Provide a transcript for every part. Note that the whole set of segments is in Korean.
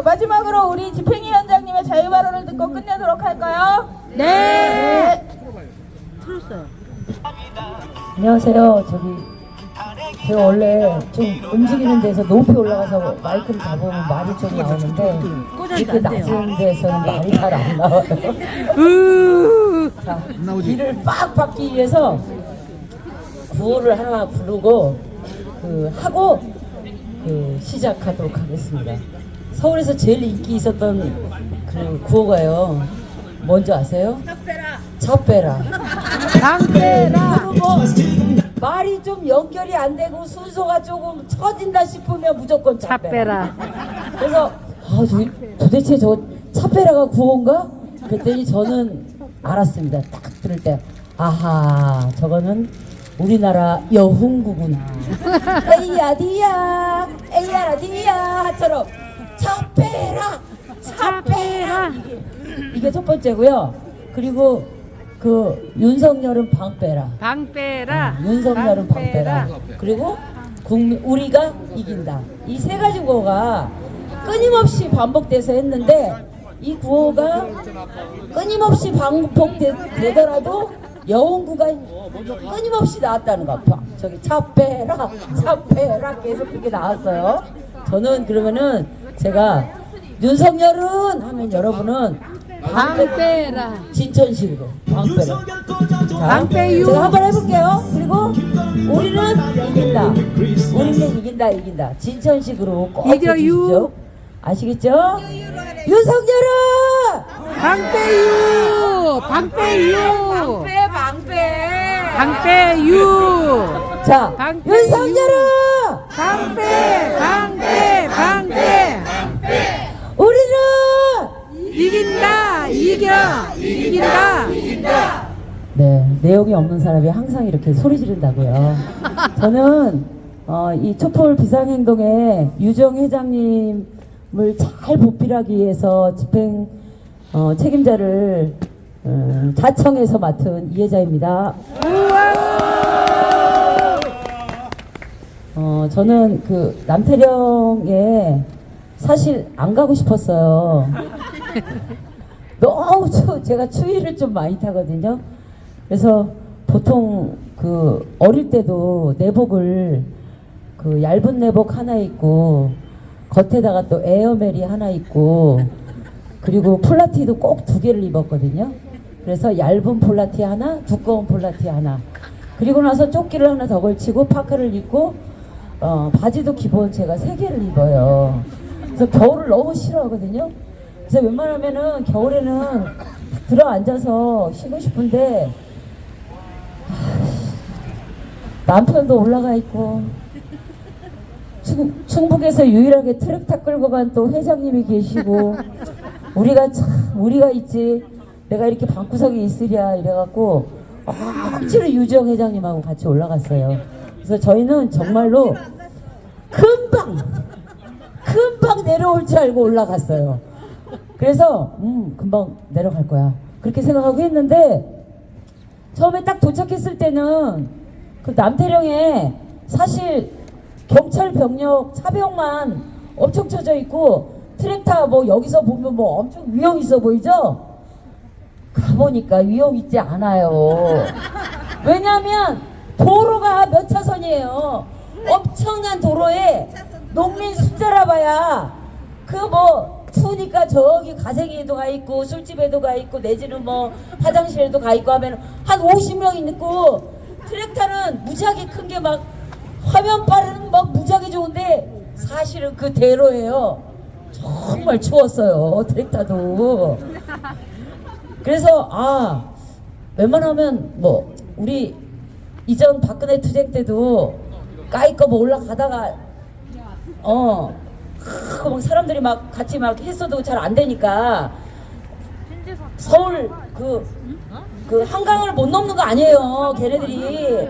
마지막으로 우리 집행위원장님의 자유발언을 듣고 끝내도록 할까요? 네. 안녕하세요. 제가 원래 좀 움직이는 데서 높이 올라가서 마이크를 잡으면 말이 좀 나오는데 이렇게 낮은 데서는 말이 잘 안 나와요. 자, 길을 빡 받기 위해서 구호를 하나 부르고 하고 시작하도록 하겠습니다. 서울에서 제일 인기 있었던 그 구호가요. 뭔지 아세요? 차 빼라. 당 빼라. 그리고 말이 좀 연결이 안 되고 순서가 조금 처진다 싶으면 무조건 차 빼라. 그래서 도대체 저 차 빼라가 구호인가? 그랬더니 저는 알았습니다. 딱 들을 때 아하, 저거는 우리나라 여흥구구나. 에이야 디야 에이야 디야처럼 차 빼라 차 빼라. 이게 첫 번째고요. 그리고 윤석열은 방 빼라. 방 빼라. 윤석열은 방 빼라. 그리고 우리가 이긴다. 이 세 가지 구호가 끊임없이 반복돼서 했는데 이 구호가 끊임없이 반복되더라도 여운구가 끊임없이 나왔다는 거. 저기 차 빼라 계속 그렇게 나왔어요. 저는 그러면은 제가 윤석열은 하면 여러분은 방 빼라. 진천식으로 방 빼라. 방 빼유. 제가 한번 해볼게요. 그리고 우리는 이긴다. 진천식으로 꼭 해주십시오. 아시겠죠? 윤석열은 방 빼유. 방 빼유. 방 빼유. 자, 윤석열은 방 빼. 우리는 이긴다. 네, 내용이 없는 사람이 항상 이렇게 소리 지른다고요. 저는 이 촛불 비상행동에 유정 회장님을 잘 보필하기 위해서 집행 책임자를 자청해서 맡은 이혜자입니다. 저는 남태령에 사실 안 가고 싶었어요. 너무 제가 추위를 좀 많이 타거든요. 그래서 보통 어릴 때도 내복을 얇은 내복 하나 입고 겉에다가 또 에어멜이 하나 입고 그리고 폴라티도 꼭 2개를 입었거든요. 그래서 얇은 폴라티 하나, 두꺼운 폴라티 하나. 그리고 나서 조끼를 하나 더 걸치고 파카를 입고 바지도 기본 제가 3개를 입어요. 그래서 겨울을 너무 싫어하거든요. 그래서 웬만하면은 겨울에는 들어 앉아서 쉬고 싶은데 남편도 올라가 있고 충북에서 유일하게 트랙터 끌고 간 또 회장님이 계시고 우리가 있지 내가 이렇게 방구석에 있으랴 이래갖고 억지로 유정 회장님하고 같이 올라갔어요. 그래서 저희는 정말로 금방 내려올 줄 알고 올라갔어요. 그래서 금방 내려갈 거야 그렇게 생각하고 했는데 처음에 딱 도착했을 때는 남태령에 사실 경찰 병력 차병만 엄청 쳐져 있고 트랙터 여기서 보면 엄청 위험 있어 보이죠? 가보니까 위험 있지 않아요. 왜냐면 도로가 몇 차선이에요. 엄청난 도로에 농민 숫자라 봐야 추우니까 저기 가생이에도 가 있고 술집에도 가 있고 내지는 화장실에도 가 있고 하면 한 50명 있고 트랙터는 무지하게 큰 게 화면 빠르는 무지하게 좋은데 사실은 대로예요. 정말 추웠어요. 트랙터도. 그래서 웬만하면 우리 이전 박근혜 투쟁 때도 까이꺼 올라가다가 사람들이 같이 했어도 잘 안 되니까 서울 한강을 못 넘는 거 아니에요. 걔네들이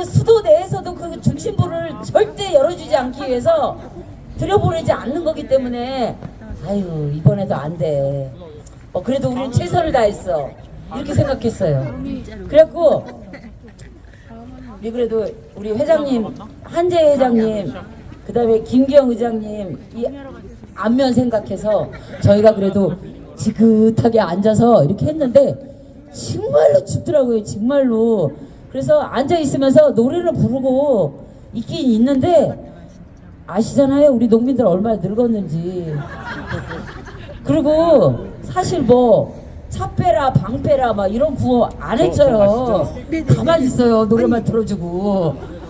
수도 내에서도 중심부를 절대 열어주지 않기 위해서 들여보내지 않는 거기 때문에 이번에도 안 돼. 그래도 우리는 최선을 다했어. 이렇게 생각했어요. 그래갖고 그래도 우리 회장님 한재 회장님 그다음에 김기영 의장님 이 안면 생각해서 저희가 그래도 지긋하게 앉아서 이렇게 했는데 정말로 춥더라고요. 정말로. 그래서 앉아 있으면서 노래를 부르고 있긴 있는데 아시잖아요. 우리 농민들 얼마나 늙었는지. 그리고 사실 뭐 차 빼라 방 빼라 막 이런 구호 안 했어요. 가만히 있어요. 노래만 들어주고.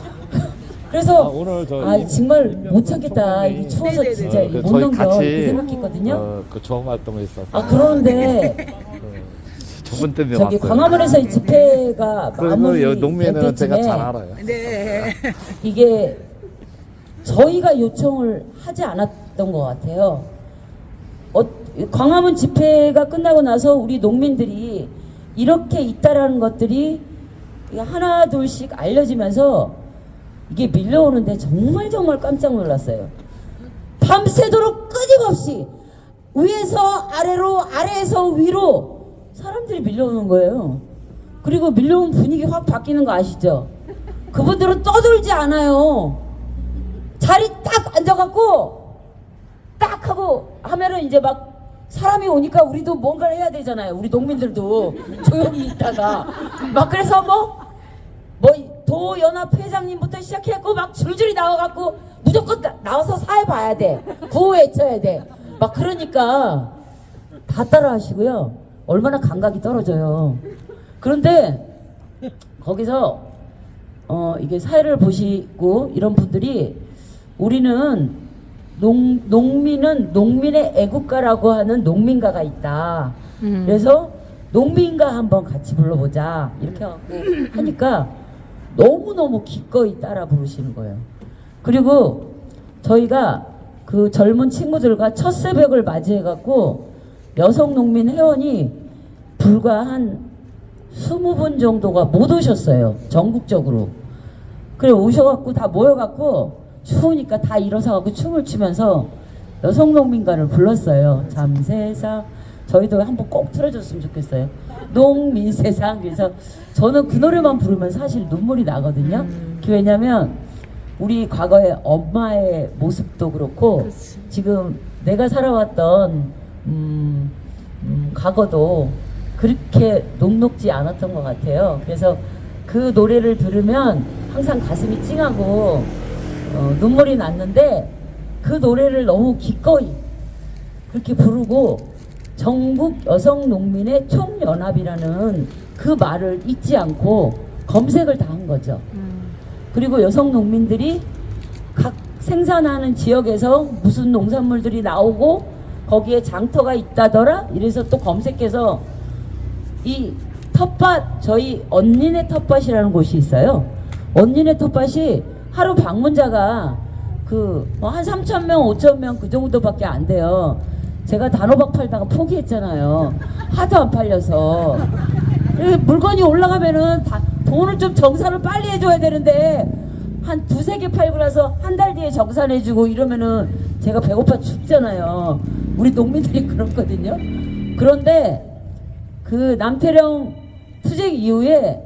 그래서 오늘 정말 못 참겠다. 이게 추워서 진짜 못 저희 넘겨 같이 이렇게 생각했거든요. 그 좋은 활동을 있어서 그런데 저번 때문에 저기 왔어요. 광화문에서 이 집회가 그리고 마무리 농민은 될 제가 때쯤에 잘 알아요. 이게 저희가 요청을 하지 않았던 것 같아요. 광화문 집회가 끝나고 나서 우리 농민들이 이렇게 있다라는 것들이 하나 둘씩 알려지면서 이게 밀려오는데 정말 깜짝 놀랐어요. 밤새도록 끊임없이 위에서 아래로 아래에서 위로 사람들이 밀려오는 거예요. 그리고 밀려온 분위기 확 바뀌는 거 아시죠? 그분들은 떠들지 않아요. 자리 딱 앉아갖고 딱 하고 하면은 이제 막 사람이 오니까 우리도 뭔가를 해야 되잖아요. 우리 농민들도 조용히 있다가 막 그래서 뭐 도연합 회장님부터 시작해갖고 막 줄줄이 나와갖고 무조건 나와서 사회 봐야 돼. 구호 외쳐야 돼. 막 그러니까 다 따라 하시고요. 얼마나 감각이 떨어져요. 그런데 거기서 이게 사회를 보시고 이런 분들이 우리는 농민은 농민의 애국가라고 하는 농민가가 있다. 그래서 농민가 한번 같이 불러보자. 이렇게 하니까 너무너무 기꺼이 따라 부르시는 거예요. 그리고 저희가 그 젊은 친구들과 첫 새벽을 맞이해갖고 여성 농민 회원이 불과 한 20분 정도가 못 오셨어요. 전국적으로. 그래 오셔갖고 다 모여갖고 추우니까 다 일어서갖고 춤을 추면서 여성농민가를 불렀어요. 잠세상. 저희도 한번 꼭 틀어줬으면 좋겠어요. 농민세상. 그래서 저는 그 노래만 부르면 사실 눈물이 나거든요. 왜냐면 우리 과거의 엄마의 모습도 그렇고 지금 내가 살아왔던 과거도 그렇게 녹록지 않았던 것 같아요. 그래서 그 노래를 들으면 항상 가슴이 찡하고 눈물이 났는데 그 노래를 너무 기꺼이 그렇게 부르고 전국 여성 농민의 총연합이라는 그 말을 잊지 않고 검색을 다 한 거죠. 그리고 여성 농민들이 각 생산하는 지역에서 무슨 농산물들이 나오고 거기에 장터가 있다더라 이래서 또 검색해서 이 텃밭 저희 언니네 텃밭이라는 곳이 있어요. 언니네 텃밭이 하루 방문자가 한 3,000명, 5,000명 그 정도밖에 안 돼요. 제가 단호박 팔다가 포기했잖아요. 하도 안 팔려서. 물건이 올라가면은 돈을 좀 정산을 빨리 해줘야 되는데 한 2-3개 팔고 나서 한 달 뒤에 정산해주고 이러면은 제가 배고파 죽잖아요. 우리 농민들이 그렇거든요. 그런데 그 남태령 투쟁 이후에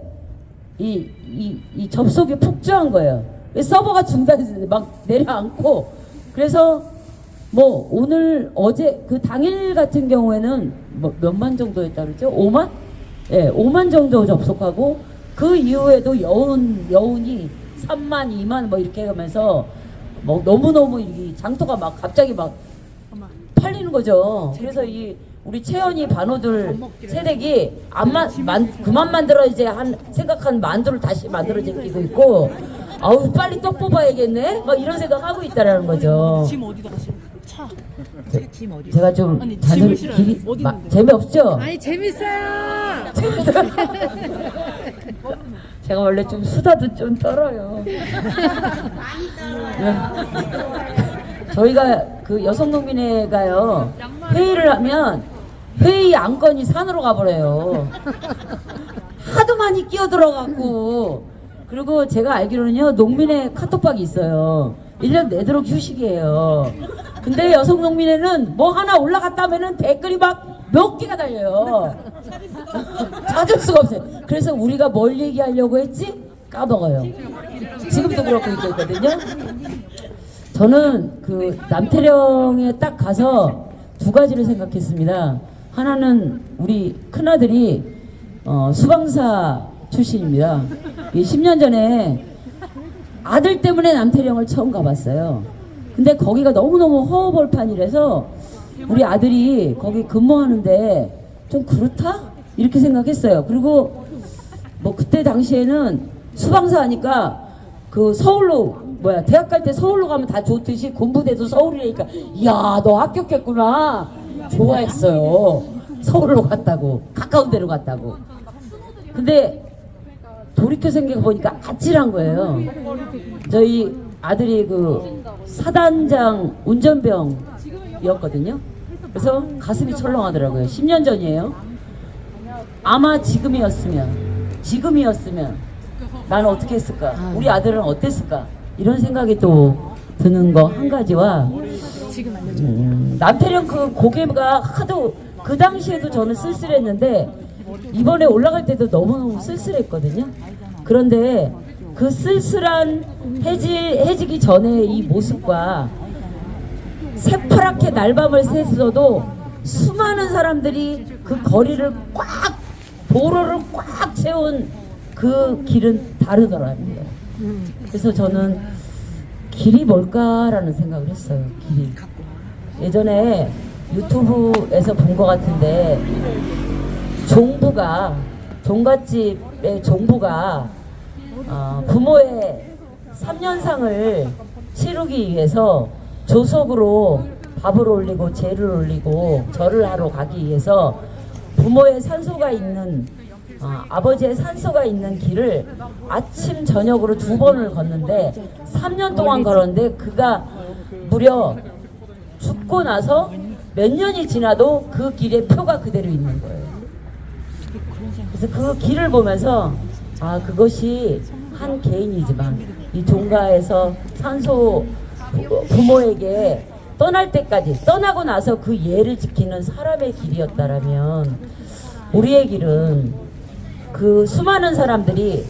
이 접속이 폭주한 거예요. 서버가 중단돼서 막 내려앉고 그래서 뭐 오늘 어제 그 당일 같은 경우에는 뭐 몇만 정도 했다 그랬죠? 5만? 예, 5만 정도 접속하고 그 이후에도 여운이 3만, 2만 뭐 이렇게 가면서 뭐 너무너무 이 장터가 막 갑자기 막 팔리는 거죠. 그래서 우리 채연이 반호들 세댁이 그만 만들어 이제 생각한 만두를 다시 만들어 제끼고 있고 아우 빨리 떡 뽑아야겠네 막 이런 생각하고 있다라는 거죠. 짐 어디다 가시는 차? 짐 어디? 제가 좀 아니, 잔소리 짐을 실어요. 재미없죠? 아니 재밌어요. 제가 원래 좀 수다도 좀 떨어요. 저희가 그 여성농민회가요 회의를 하면 회의 안건이 산으로 가버려요. 하도 많이 끼어들어갖고. 그리고 제가 알기로는요 농민회 카톡방이 있어요. 1년 내도록 휴식이에요. 근데 여성농민회는 뭐 하나 올라갔다면은 댓글이 막 몇 개가 달려요. 찾을 수가 없어요. 그래서 우리가 뭘 얘기하려고 했지? 까먹어요. 지금도 그렇고 있거든요. 저는 그 남태령에 딱 가서 두 가지를 생각했습니다. 하나는 우리 큰아들이 수방사 출신입니다. 10년 전에 아들 때문에 남태령을 처음 가봤어요. 근데 거기가 너무너무 허허벌판이라서 우리 아들이 거기 근무하는데 좀 그렇다? 이렇게 생각했어요. 그리고 뭐 그때 당시에는 수방사 하니까 그 서울로 대학 갈 때 서울로 가면 다 좋듯이 군부대도 서울이니까 이야 너 합격했구나 좋아했어요. 서울로 갔다고 가까운 데로 갔다고. 근데 돌이켜 생각해보니까 아찔한 거예요. 저희 아들이 그 사단장 운전병이었거든요. 그래서 가슴이 철렁하더라고요. 10년 전이에요. 아마 지금이었으면 나는 어떻게 했을까? 우리 아들은 어땠을까? 이런 생각이 또 드는 거 한 가지와 남태령 그 고개가 하도 그 당시에도 저는 쓸쓸했는데 이번에 올라갈 때도 너무너무 쓸쓸했거든요. 그런데 그 쓸쓸한 해지기 전에 이 모습과 새파랗게 날밤을 새서도 수많은 사람들이 그 거리를 꽉 도로를 꽉 채운 그 길은 다르더랍니다. 그래서 저는 길이 뭘까라는 생각을 했어요. 길이. 예전에 유튜브에서 본 것 같은데 종갓집의 종부가 부모의 3년상을 치르기 위해서 조석으로 밥을 올리고 제를 올리고 절을 하러 가기 위해서 부모의 산소가 있는 아버지의 산소가 있는 길을 아침 저녁으로 2번을 걷는데 3년 동안 걸었는데 그가 무려 죽고 나서 몇 년이 지나도 그 길에 표가 그대로 있는 거예요. 그래서 그 길을 보면서 그것이 한 개인이지만 이 종가에서 산소 부모에게 떠날 때까지 떠나고 나서 그 예를 지키는 사람의 길이었다라면 우리의 길은 그 수많은 사람들이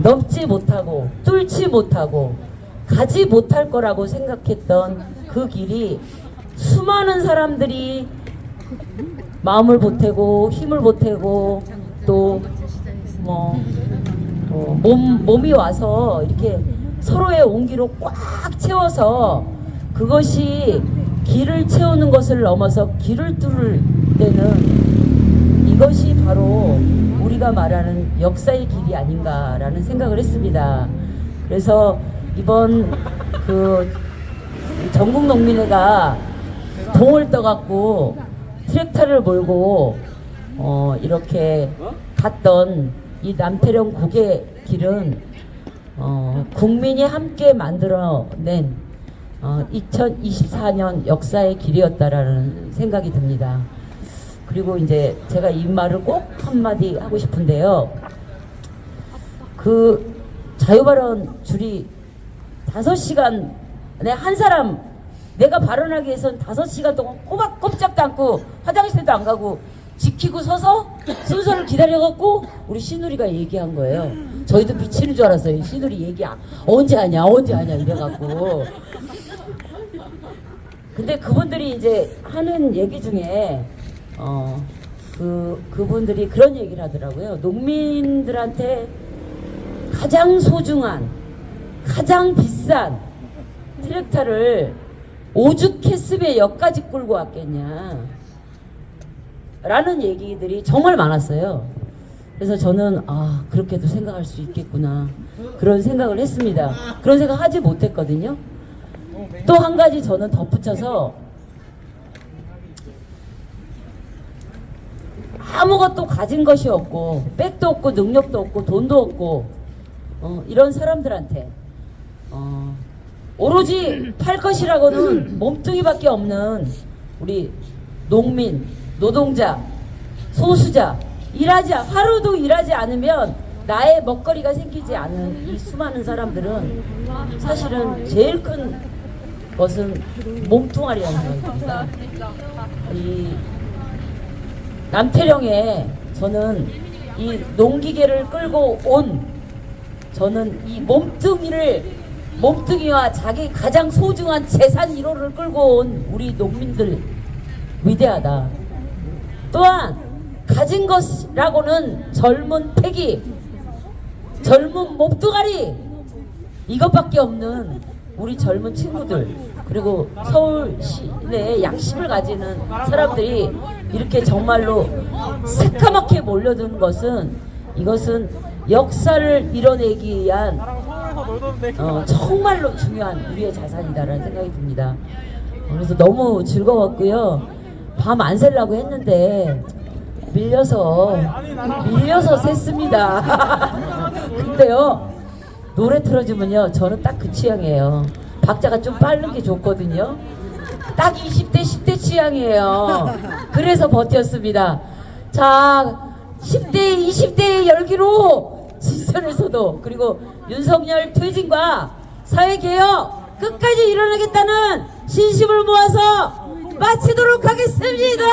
넘지 못하고 뚫지 못하고 가지 못할 거라고 생각했던 그 길이 수많은 사람들이 마음을 보태고 힘을 보태고 또 몸이 와서 이렇게 서로의 온기로 꽉 채워서 그것이 길을 채우는 것을 넘어서 길을 뚫을 때는 이것이 바로 우리가 말하는 역사의 길이 아닌가라는 생각을 했습니다. 그래서 이번 그 전국농민회가 동을 떠갖고 트랙터를 몰고 이렇게 갔던 이 남태령 고개길은 국민이 함께 만들어낸 2024년 역사의 길이었다라는 생각이 듭니다. 그리고 이제 제가 이 말을 꼭 한마디 하고 싶은데요. 그 자유발언 줄이 5시간에 한 사람 내가 발언하기 위해서는 5시간 동안 꼬박 꼼짝도 않고 화장실도 안 가고 지키고 서서 순서를 기다려갖고 우리 신우리가 얘기한 거예요. 저희도 미치는 줄 알았어요. 신우리 얘기 언제 하냐 이래갖고. 근데 그분들이 이제 하는 얘기 중에 그분들이 그런 얘기를 하더라고요. 농민들한테 가장 소중한 가장 비싼 트랙터를 오죽했으면 여기까지 끌고 왔겠냐 라는 얘기들이 정말 많았어요. 그래서 저는 그렇게도 생각할 수 있겠구나 그런 생각을 했습니다. 그런 생각 하지 못했거든요. 또 한 가지 저는 덧붙여서 아무것도 가진 것이 없고 백도 없고 능력도 없고 돈도 없고 이런 사람들한테 오로지 팔 것이라고는 몸뚱이밖에 없는 우리 농민, 노동자, 소수자 하루도 일하지 않으면 나의 먹거리가 생기지 않은 이 수많은 사람들은 사실은 제일 큰 것은 몸뚱아리라는 생각입니다. 이 남태령에 저는 이 농기계를 끌고 온 저는 이 몸뚱이를 몸뚱이와 자기 가장 소중한 재산 1호를 끌고 온 우리 농민들 위대하다. 또한 가진 것이라고는 젊은 패기, 젊은 몸뚱아리 이것밖에 없는 우리 젊은 친구들, 그리고 서울 시내에 양심을 가지는 사람들이 이렇게 정말로 새까맣게 몰려드는 것은, 이것은 역사를 이뤄내기 위한 정말로 중요한 우리의 자산이다라는 생각이 듭니다. 그래서 너무 즐거웠고요. 밤 안 새려고 했는데 밀려서 샜습니다. 근데요, 노래 틀어주면요 저는 딱 그 취향이에요. 박자가 좀 빠른 게 좋거든요. 딱 20대 10대 취향이에요. 그래서 버텼습니다. 자, 10대 20대의 열기로 지선에서도, 그리고 윤석열 퇴진과 사회개혁 끝까지 이뤄내겠다는 신심을 모아서 마치도록 하겠습니다.